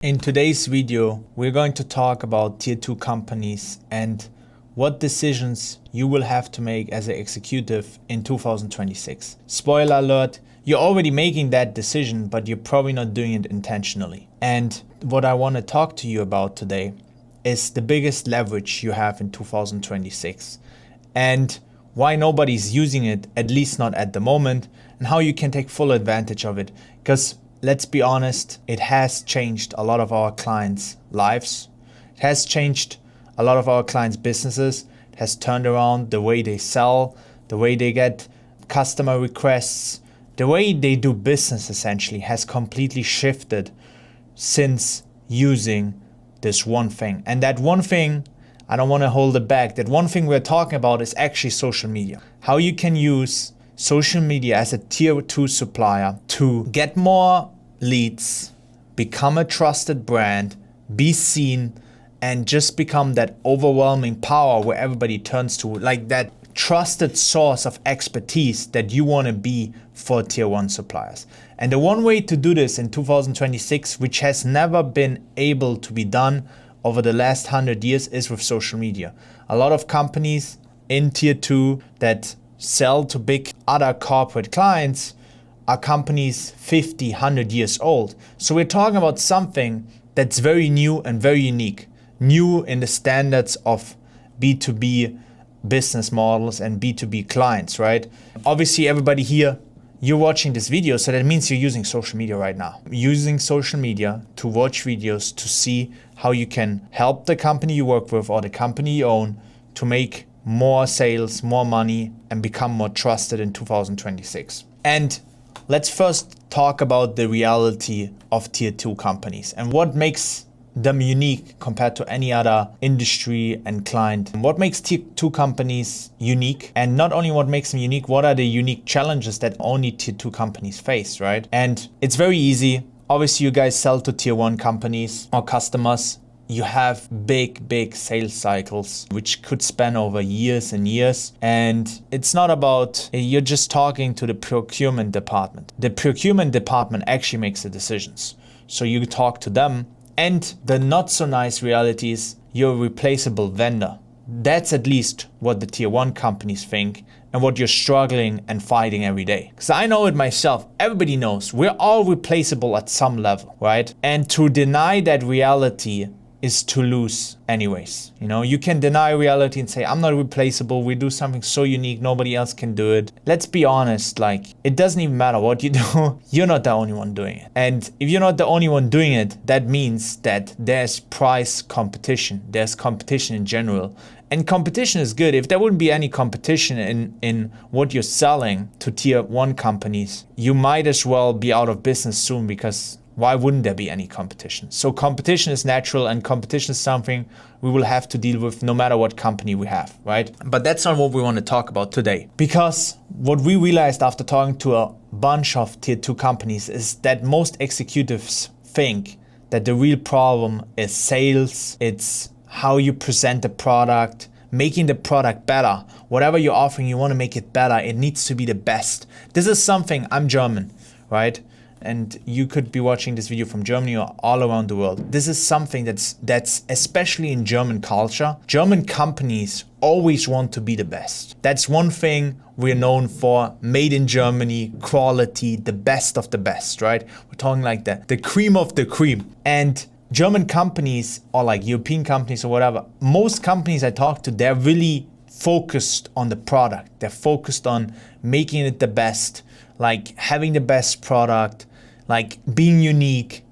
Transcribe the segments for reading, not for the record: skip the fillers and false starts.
In today's video, we're going to talk about tier 2 companies and what decisions you will have to make as an executive in 2026. Spoiler alert, you're already making that decision, but you're probably not doing it intentionally. And what I want to talk to you about today is the biggest leverage you have in 2026 and why nobody's using it, at least not at the moment, and how you can take full advantage of it. Because let's be honest, it has changed a lot of our clients' lives. It has changed a lot of our clients' businesses. It has turned around the way they sell, the way they get customer requests, the way they do business essentially has completely shifted since using this one thing. And that one thing, I don't want to hold it back, that one thing we're talking about is actually social media. How you can use social media as a tier 2 supplier to get more leads, become a trusted brand, be seen, and just become that overwhelming power where everybody turns to, like that trusted source of expertise that you want to be for tier 1 suppliers. And the one way to do this in 2026, which has never been able to be done over the last 100 years, is with social media. A lot of companies in tier 2 that sell to big other corporate clients are companies 50, 100 years old. So we're talking about something that's very new and very unique. New in the standards of B2B business models and B2B clients, right? Obviously, everybody here, you're watching this video, so that means you're using social media right now. Using social media to watch videos to see how you can help the company you work with or the company you own to make more sales, more money, and become more trusted in 2026. And let's first talk about the reality of tier 2 companies and what makes them unique compared to any other industry and client. What makes tier 2 companies unique, and not only what makes them unique, what are the unique challenges that only tier 2 companies face, right? And it's very easy. Obviously, you guys sell to tier 1 companies or customers. You have big sales cycles, which could span over years and years. And it's not about, you're just talking to the procurement department. The procurement department actually makes the decisions. So you talk to them. And the not so nice reality is you're a replaceable vendor. That's at least what the tier 1 companies think and what you're struggling and fighting every day. Because I know it myself, everybody knows, we're all replaceable at some level, right? And to deny that reality is to lose anyways. You know, you can deny reality and say, I'm not replaceable, we do something so unique, nobody else can do it. Let's be honest, like, it doesn't even matter what you do, you're not the only one doing it. And if you're not the only one doing it, that means that there's price competition, there's competition in general. And competition is good. If there wouldn't be any competition in what you're selling to tier 1 companies, you might as well be out of business soon, because why wouldn't there be any competition? So competition is natural, and competition is something we will have to deal with no matter what company we have, right? But that's not what we want to talk about today. Because what we realized after talking to a bunch of tier 2 companies is that most executives think that the real problem is sales, it's how you present the product, making the product better. Whatever you're offering, you want to make it better. It needs to be the best. This is something, I'm German, right? And you could be watching this video from Germany or all around the world. This is something that's especially in German culture. German companies always want to be the best. That's one thing we're known for. Made in Germany, quality, the best of the best, right? We're talking like the cream of the cream. And German companies, or like European companies or whatever, most companies I talk to, they're really focused on the product. They're focused on making it the best, like having the best product, like being unique,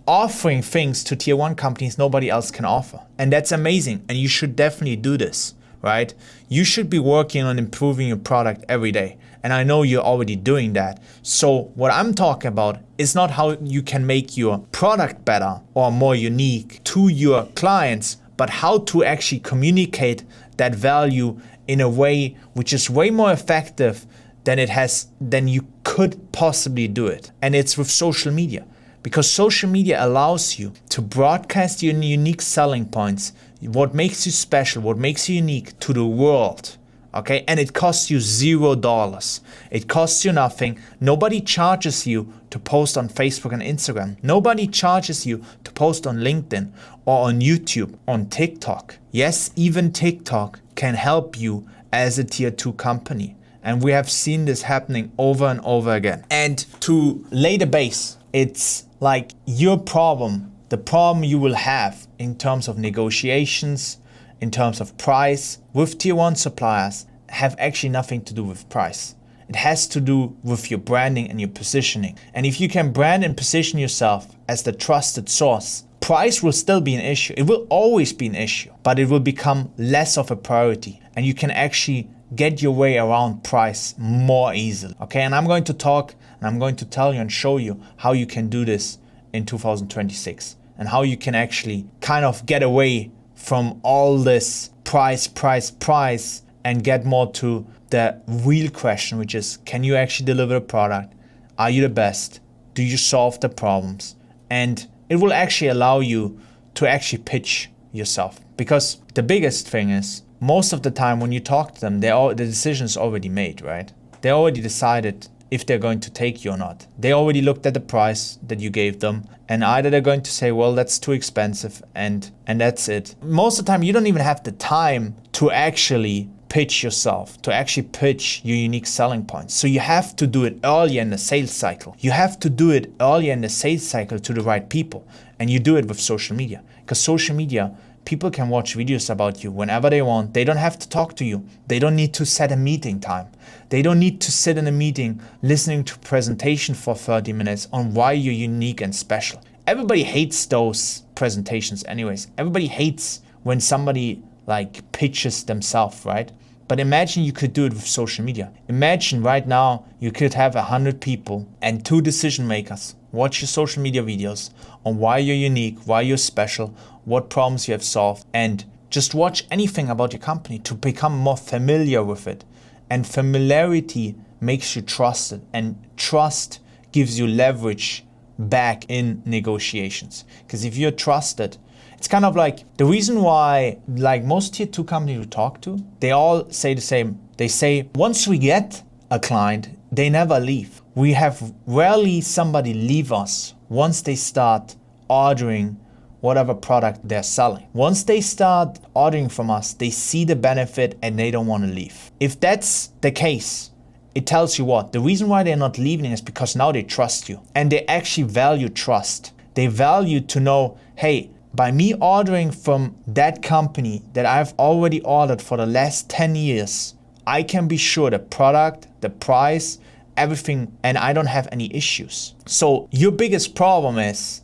offering things to tier 1 companies nobody else can offer. And that's amazing. And you should definitely do this, right? You should be working on improving your product every day. And I know you're already doing that. So what I'm talking about is not how you can make your product better or more unique to your clients, but how to actually communicate that value in a way which is way more effective than you could possibly do it. And it's with social media, because social media allows you to broadcast your unique selling points, what makes you special, what makes you unique to the world, Okay, and it costs you $0. It costs you nothing. Nobody charges you to post on Facebook and Instagram. Nobody charges you to post on LinkedIn or on YouTube, on TikTok. Yes, even TikTok can help you as a tier 2 company. And we have seen this happening over and over again. And to lay the base, it's like your problem, the problem you will have in terms of negotiations, in terms of price with tier 1 suppliers have actually nothing to do with price. It has to do with your branding and your positioning. And if you can brand and position yourself as the trusted source, price will still be an issue. It will always be an issue, but it will become less of a priority and you can actually get your way around price more easily. Okay, and I'm going to talk and I'm going to tell you and show you how you can do this in 2026 and how you can actually kind of get away from all this price and get more to the real question, which is, can you actually deliver a product? Are you the best? Do you solve the problems? And it will actually allow you to actually pitch yourself. Because the biggest thing is, most of the time when you talk to them, the decision is already made, right? They already decided if they're going to take you or not. They already looked at the price that you gave them, and either they're going to say, well, that's too expensive, and that's it. Most of the time, you don't even have the time to actually pitch yourself, to actually pitch your unique selling points. So you have to do it earlier in the sales cycle. You have to do it earlier in the sales cycle to the right people, and you do it with social media. Because social media, people can watch videos about you whenever they want. They don't have to talk to you. They don't need to set a meeting time. They don't need to sit in a meeting listening to a presentation for 30 minutes on why you're unique and special. Everybody hates those presentations anyways. Everybody hates when somebody like pitches themselves, right? But imagine you could do it with social media. Imagine right now you could have 100 people and 2 decision makers watch your social media videos on why you're unique, why you're special, what problems you have solved, and just watch anything about your company to become more familiar with it. And familiarity makes you trusted, and trust gives you leverage back in negotiations. Because if you're trusted, it's kind of like the reason why like most tier 2 companies you talk to, they all say the same. They say, once we get a client, they never leave. We have rarely somebody leave us once they start ordering whatever product they're selling. Once they start ordering from us, they see the benefit and they don't want to leave. If that's the case, it tells you what? The reason why they're not leaving is because now they trust you, and they actually value trust. They value to know, hey, by me ordering from that company that I've already ordered for the last 10 years, I can be sure the product, the price, everything, and I don't have any issues. So your biggest problem is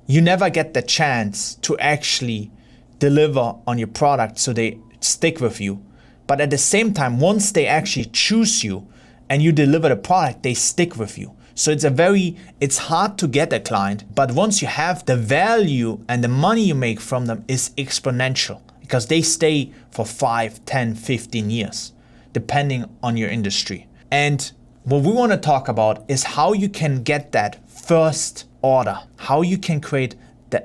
you never get the chance to actually deliver on your product so they stick with you. But at the same time, once they actually choose you and you deliver the product, they stick with you. So it's hard to get a client, but once you have the value and the money you make from them is exponential because they stay for 5, 10, 15 years, depending on your industry. And what we want to talk about is how you can get that first order, how you can create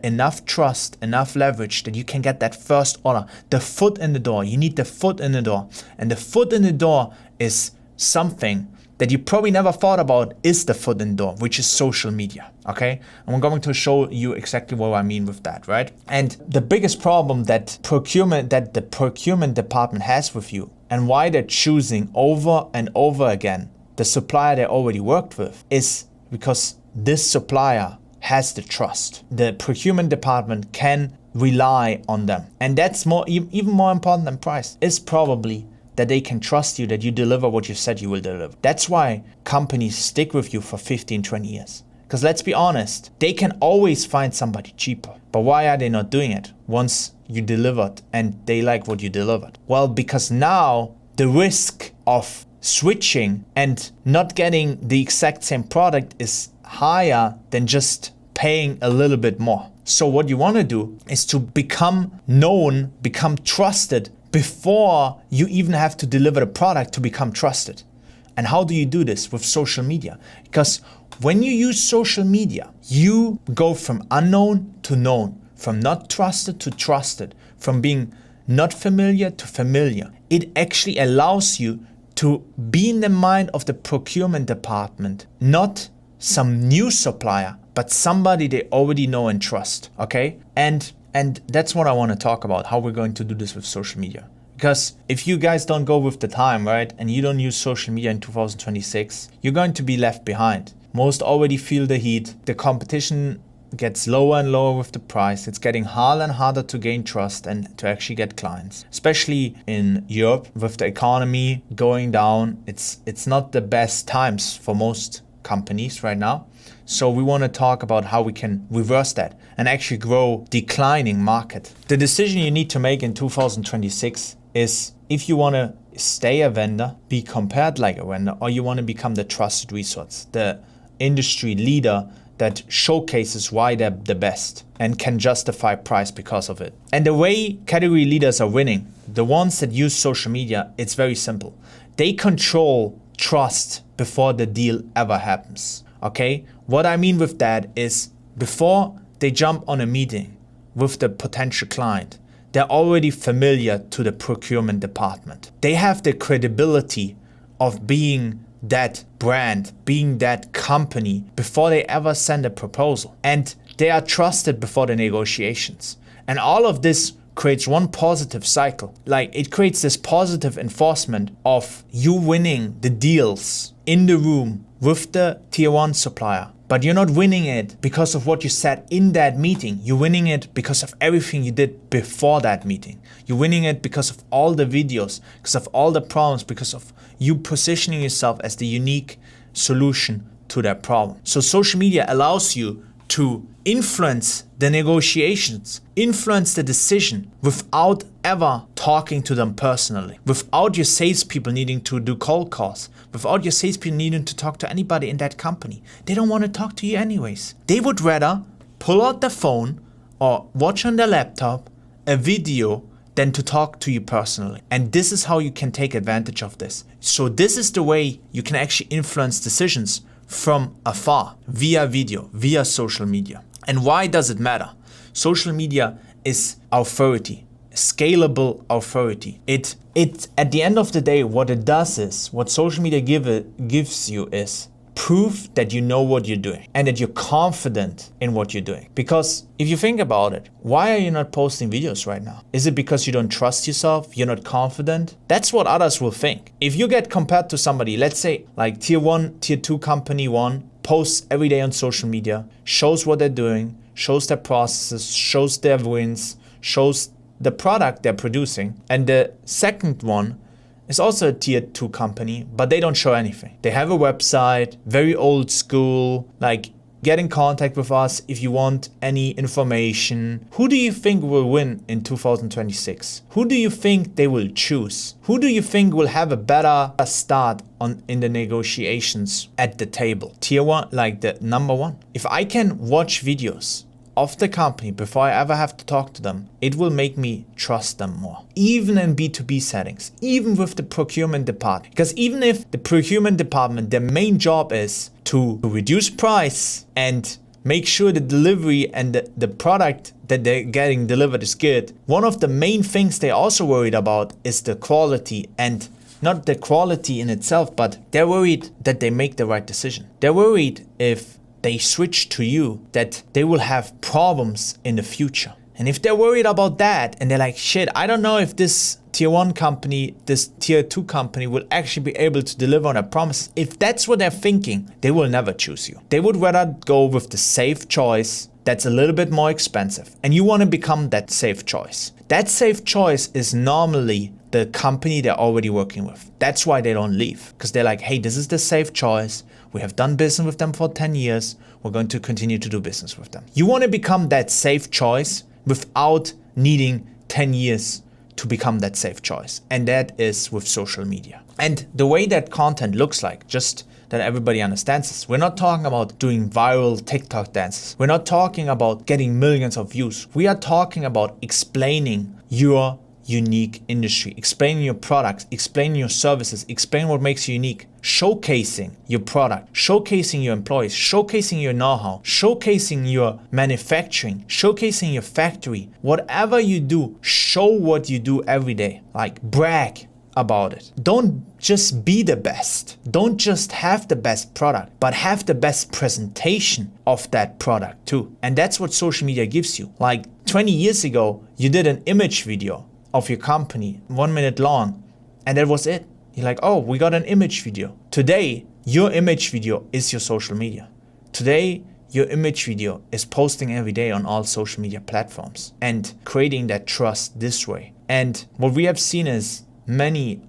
enough trust, enough leverage that you can get that first order, the foot in the door. You need the foot in the door. And the foot in the door is something that you probably never thought about is the foot in the door, which is social media, okay? And I'm going to show you exactly what I mean with that, right? And the biggest problem that the procurement department has with you and why they're choosing over and over again the supplier they already worked with is because this supplier has the trust. The procurement department can rely on them. And that's even more important than price, is probably that they can trust you, that you deliver what you said you will deliver. That's why companies stick with you for 15, 20 years. Because let's be honest, they can always find somebody cheaper. But why are they not doing it once you delivered and they like what you delivered? Well, because now the risk of switching and not getting the exact same product is higher than just paying a little bit more. So what you want to do is to become known, become trusted before you even have to deliver the product to become trusted. And how do you do this? With social media. Because when you use social media, you go from unknown to known, from not trusted to trusted, from being not familiar to familiar. It actually allows you to be in the mind of the procurement department, not some new supplier, but somebody they already know and trust, okay? And that's what I want to talk about, how we're going to do this with social media. Because if you guys don't go with the time, right, and you don't use social media in 2026, you're going to be left behind. Most already feel the heat. The competition gets lower and lower with the price. It's getting harder and harder to gain trust and to actually get clients. Especially in Europe, with the economy going down, it's not the best times for most companies right now. So we want to talk about how we can reverse that and actually grow declining market. The decision you need to make in 2026 is if you want to stay a vendor, be compared like a vendor, or you want to become the trusted resource, the industry leader that showcases why they're the best and can justify price because of it. And the way category leaders are winning, the ones that use social media, it's very simple. They control trust before the deal ever happens, okay? What I mean with that is before they jump on a meeting with the potential client, they're already familiar to the procurement department. They have the credibility of being that brand, being that company before they ever send a proposal. And they are trusted before the negotiations. And all of this creates one positive cycle. Like it creates this positive enforcement of you winning the deals in the room with the tier one supplier. But you're not winning it because of what you said in that meeting. You're winning it because of everything you did before that meeting. You're winning it because of all the videos, because of all the problems, because of you positioning yourself as the unique solution to that problem. So social media allows you to influence the negotiations, influence the decision without ever talking to them personally, without your salespeople needing to do cold calls, without your salespeople needing to talk to anybody in that company. They don't want to talk to you anyways. They would rather pull out their phone or watch on their laptop a video than to talk to you personally. And this is how you can take advantage of this. So this is the way you can actually influence decisions from afar, via video, via social media. And why does it matter? Social media is authority, scalable authority. It at the end of the day, what it does is, what social media gives you is proof that you know what you're doing and that you're confident in what you're doing. Because if you think about it, why are you not posting videos right now? Is it because you don't trust yourself? You're not confident? That's what others will think. If you get compared to somebody, let's say like tier one, tier two company one, posts every day on social media, shows what they're doing, shows their processes, shows their wins, shows the product they're producing. And the second one is also a tier 2 company, but they don't show anything. They have a website, very old school, like get in contact with us if you want any information. Who do you think will win in 2026? Who do you think they will choose? Who do you think will have a better start in the negotiations at the table? Tier 1, like the number 1. If I can watch videos of the company before I ever have to talk to them, it will make me trust them more. Even in B2B settings, even with the procurement department. Because even if the procurement department, their main job is to reduce price and make sure the delivery and the product that they're getting delivered is good, one of the main things they're also worried about is the quality, and not the quality in itself, but they're worried that they make the right decision. They're worried if they switch to you, that they will have problems in the future. And if they're worried about that and they're like, shit, I don't know if this tier 1 company, this tier 2 company will actually be able to deliver on their promises. If that's what they're thinking, they will never choose you. They would rather go with the safe choice that's a little bit more expensive. And you want to become that safe choice. That safe choice is normally the company they're already working with. That's why they don't leave. Because they're like, hey, this is the safe choice. We have done business with them for 10 years. We're going to continue to do business with them. You want to become that safe choice without needing 10 years to become that safe choice. And that is with social media. And the way that content looks like, just that everybody understands this. We're not talking about doing viral TikTok dances. We're not talking about getting millions of views. We are talking about explaining your unique industry, explaining your products, explaining your services, explaining what makes you unique, showcasing your product, showcasing your employees, showcasing your know-how, showcasing your manufacturing, showcasing your factory. Whatever you do, show what you do every day. Like, brag about it. Don't just be the best. Don't just have the best product, but have the best presentation of that product too. And that's what social media gives you. Like 20 years ago, you did an image video of your company, 1 minute long, and that was it. You're like, oh, we got an image video. Today, your image video is your social media. Today, your image video is posting every day on all social media platforms and creating that trust this way. And what we have seen is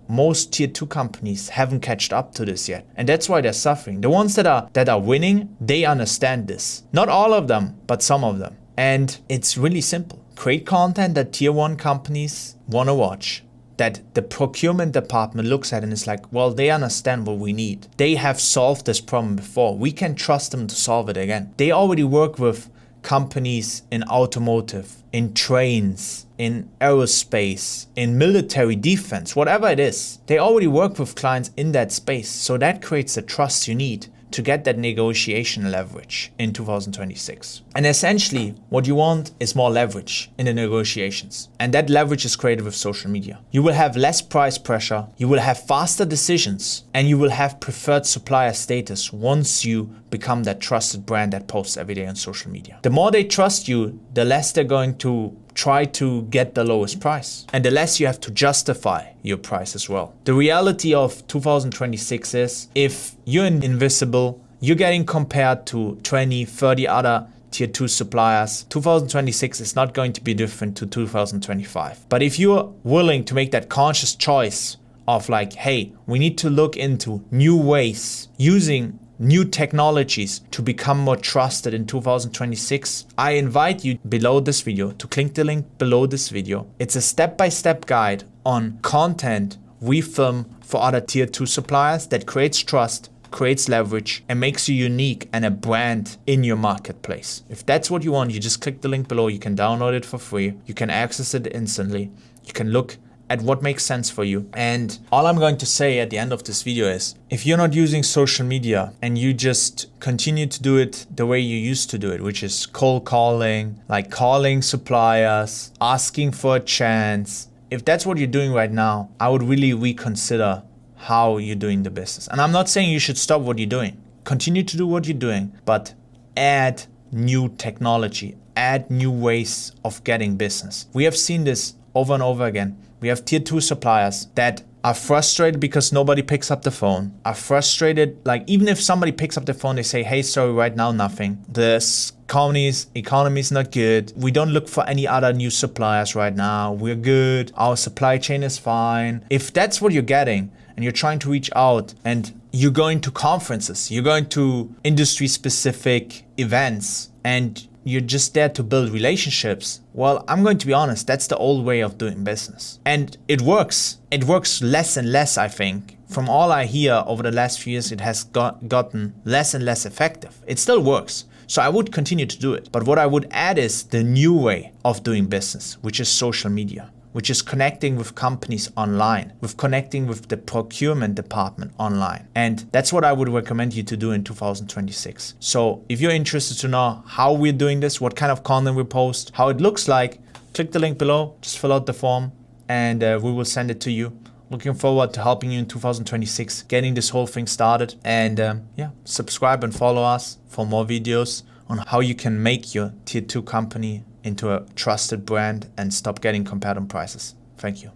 most tier 2 companies haven't catched up to this yet. And that's why they're suffering. The ones that are winning, they understand this. Not all of them, but some of them. And it's really simple. Create content that tier 1 companies want to watch, that the procurement department looks at and is like, well, they understand what we need. They have solved this problem before. We can trust them to solve it again. They already work with companies in automotive, in trains, in aerospace, in military defense, whatever it is. They already work with clients in that space. So that creates the trust you need to get that negotiation leverage in 2026. And essentially, what you want is more leverage in the negotiations. And that leverage is created with social media. You will have less price pressure, you will have faster decisions, and you will have preferred supplier status once you become that trusted brand that posts every day on social media. The more they trust you, the less they're going to try to get the lowest price. And the less you have to justify your price as well. The reality of 2026 is, if you're invisible, you're getting compared to 20, 30 other tier 2 suppliers. 2026 is not going to be different to 2025. But if you're willing to make that conscious choice of like, hey, we need to look into new ways, using new technologies to become more trusted in 2026, I invite you below this video to click the link below this video. It's a step-by-step guide on content we film for other tier 2 suppliers that creates trust, creates leverage, and makes you unique and a brand in your marketplace. If that's what you want, you just click the link below. You can download it for free. You can access it instantly. You can look at what makes sense for you. And all I'm going to say at the end of this video is, if you're not using social media and you just continue to do it the way you used to do it, which is cold calling, like calling suppliers, asking for a chance, if that's what you're doing right now, I would really reconsider how you're doing the business. And I'm not saying you should stop what you're doing. Continue to do what you're doing, but add new technology, add new ways of getting business. We have seen this over and over again. We have tier 2 suppliers that are frustrated because nobody picks up the phone, are frustrated, like even if somebody picks up the phone, they say, hey, sorry, right now, nothing. This economy is not good. We don't look for any other new suppliers right now. We're good. Our supply chain is fine. If that's what you're getting and you're trying to reach out and you're going to conferences, you're going to industry specific events, and you're just there to build relationships, well, I'm going to be honest, that's the old way of doing business. And it works. It works less and less, I think. From all I hear over the last few years, it has gotten less and less effective. It still works. So I would continue to do it. But what I would add is the new way of doing business, which is social media, which is connecting with companies online, with connecting with the procurement department online. And that's what I would recommend you to do in 2026. So if you're interested to know how we're doing this, what kind of content we post, how it looks like, click the link below, just fill out the form, and we will send it to you. Looking forward to helping you in 2026, getting this whole thing started. And subscribe and follow us for more videos on how you can make your tier 2 company into a trusted brand and stop getting compared on prices. Thank you.